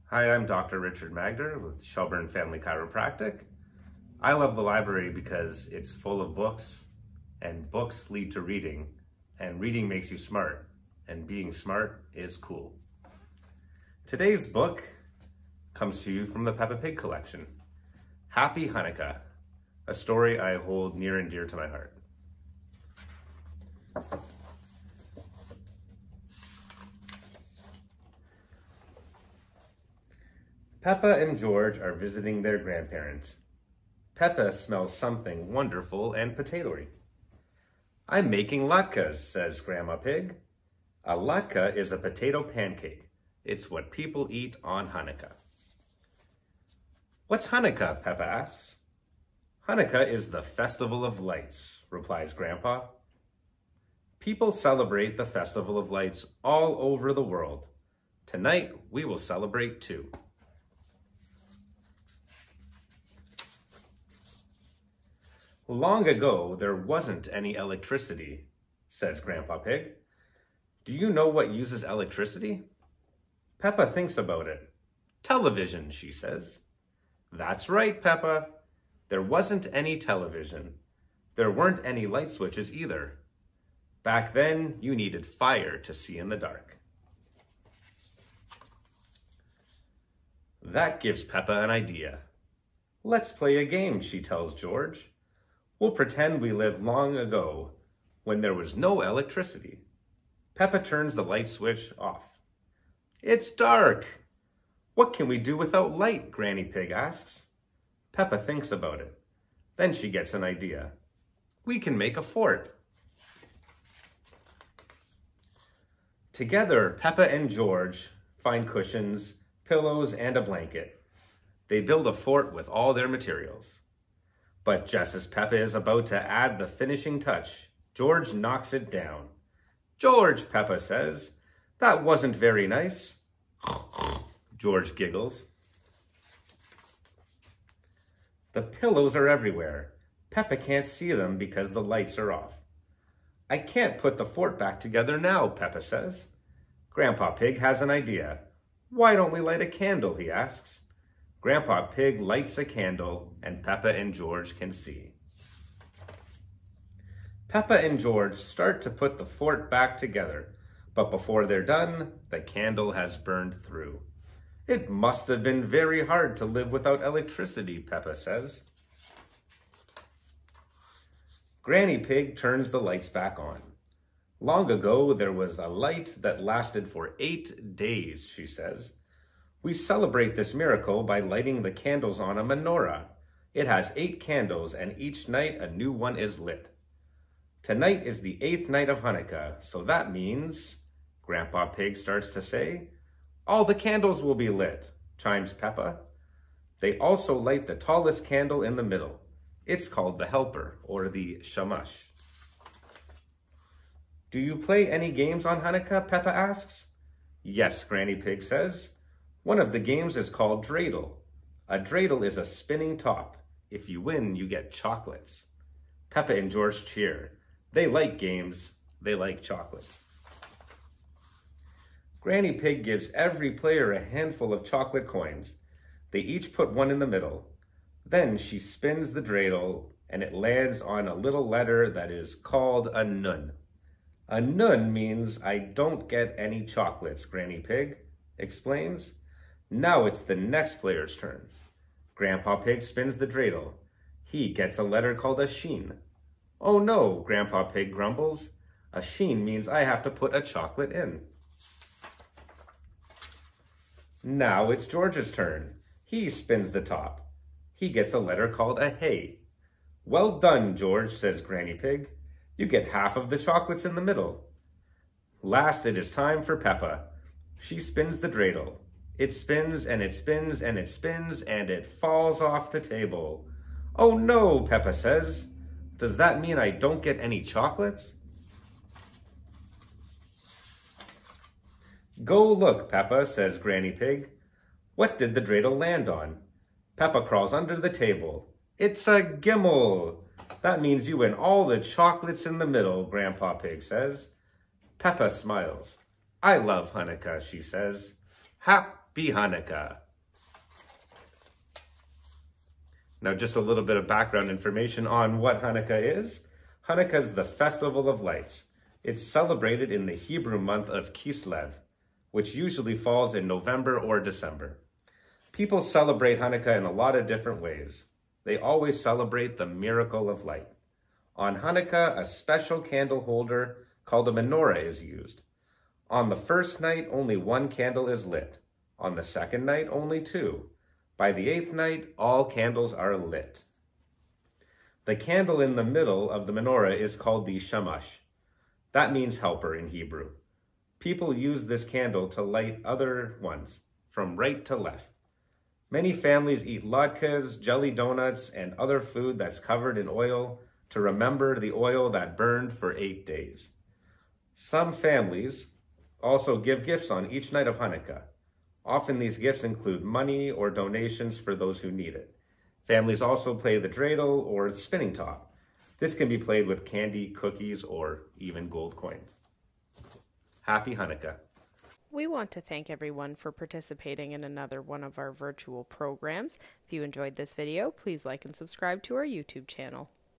Hi, I'm Dr. Richard Magder with Shelburne Family Chiropractic. I love the library because it's full of books, and books lead to reading, and reading makes you smart, and being smart is cool. Today's book comes to you from the Peppa Pig collection, Happy Hanukkah, a story I hold near and dear to my heart. Peppa and George are visiting their grandparents. Peppa smells something wonderful and potatoy. "I'm making latkes," says Grandma Pig. A latke is a potato pancake. It's what people eat on Hanukkah. "What's Hanukkah?" Peppa asks. "Hanukkah is the festival of lights," replies Grandpa. "People celebrate the festival of lights all over the world. Tonight, we will celebrate too." "Long ago, there wasn't any electricity," says Grandpa Pig. "Do you know what uses electricity?" Peppa thinks about it. "Television," she says. "That's right, Peppa. There wasn't any television. There weren't any light switches either. Back then, you needed fire to see in the dark." That gives Peppa an idea. "Let's play a game," she tells George. "We'll pretend we lived long ago when there was no electricity." Peppa turns the light switch off. "It's dark. What can we do without light?" Granny Pig asks. Peppa thinks about it. Then she gets an idea. "We can make a fort." Together, Peppa and George find cushions, pillows, and a blanket. They build a fort with all their materials. But just as Peppa is about to add the finishing touch, George knocks it down. "George," Peppa says, "that wasn't very nice." George giggles. The pillows are everywhere. Peppa can't see them because the lights are off. "I can't put the fort back together now," Peppa says. Grandpa Pig has an idea. "Why don't we light a candle?" he asks. Grandpa Pig lights a candle, and Peppa and George can see. Peppa and George start to put the fort back together, but before they're done, the candle has burned through. "It must have been very hard to live without electricity," Peppa says. Granny Pig turns the lights back on. "Long ago, there was a light that lasted for 8 days, she says. "We celebrate this miracle by lighting the candles on a menorah. It has 8 candles, and each night a new one is lit. Tonight is the 8th night of Hanukkah, so that means," Grandpa Pig starts to say. "All the candles will be lit," chimes Peppa. They also light the tallest candle in the middle. It's called the helper, or the shamash. "Do you play any games on Hanukkah?" Peppa asks. "Yes," Granny Pig says. "One of the games is called dreidel. A dreidel is a spinning top. If you win, you get chocolates." Peppa and George cheer. They like games. They like chocolates. Granny Pig gives every player a handful of chocolate coins. They each put one in the middle. Then she spins the dreidel, and it lands on a little letter that is called a nun. "A nun means I don't get any chocolates," Granny Pig explains. Now it's the next player's turn. Grandpa Pig spins the dreidel. He gets a letter called a sheen. "Oh no," Grandpa Pig grumbles. "A sheen means I have to put a chocolate in." Now it's George's turn. He spins the top. He gets a letter called a hey. "Well done, George," says Granny Pig. "You get half of the chocolates in the middle." Last, it is time for Peppa. She spins the dreidel. It spins and it spins and it spins and it falls off the table. "Oh no," Peppa says. "Does that mean I don't get any chocolates?" "Go look, Peppa," says Granny Pig. What did the dreidel land on? Peppa crawls under the table. "It's a gimel." "That means you win all the chocolates in the middle," Grandpa Pig says. Peppa smiles. "I love Hanukkah," she says. Happy Hanukkah! Now, just a little bit of background information on what Hanukkah is. Hanukkah is the Festival of Lights. It's celebrated in the Hebrew month of Kislev, which usually falls in November or December. People celebrate Hanukkah in a lot of different ways. They always celebrate the miracle of light. On Hanukkah, a special candle holder called a menorah is used. On the first night, only one candle is lit. On the second night, only two. By the eighth night, all candles are lit. The candle in the middle of the menorah is called the shamash. That means helper in Hebrew. People use this candle to light other ones, from right to left. Many families eat latkes, jelly donuts, and other food that's covered in oil to remember the oil that burned for 8 days. Some families also give gifts on each night of Hanukkah. Often these gifts include money or donations for those who need it. Families also play the dreidel or spinning top. This can be played with candy, cookies, or even gold coins. Happy Hanukkah. We want to thank everyone for participating in another one of our virtual programs. If you enjoyed this video, please like and subscribe to our YouTube channel.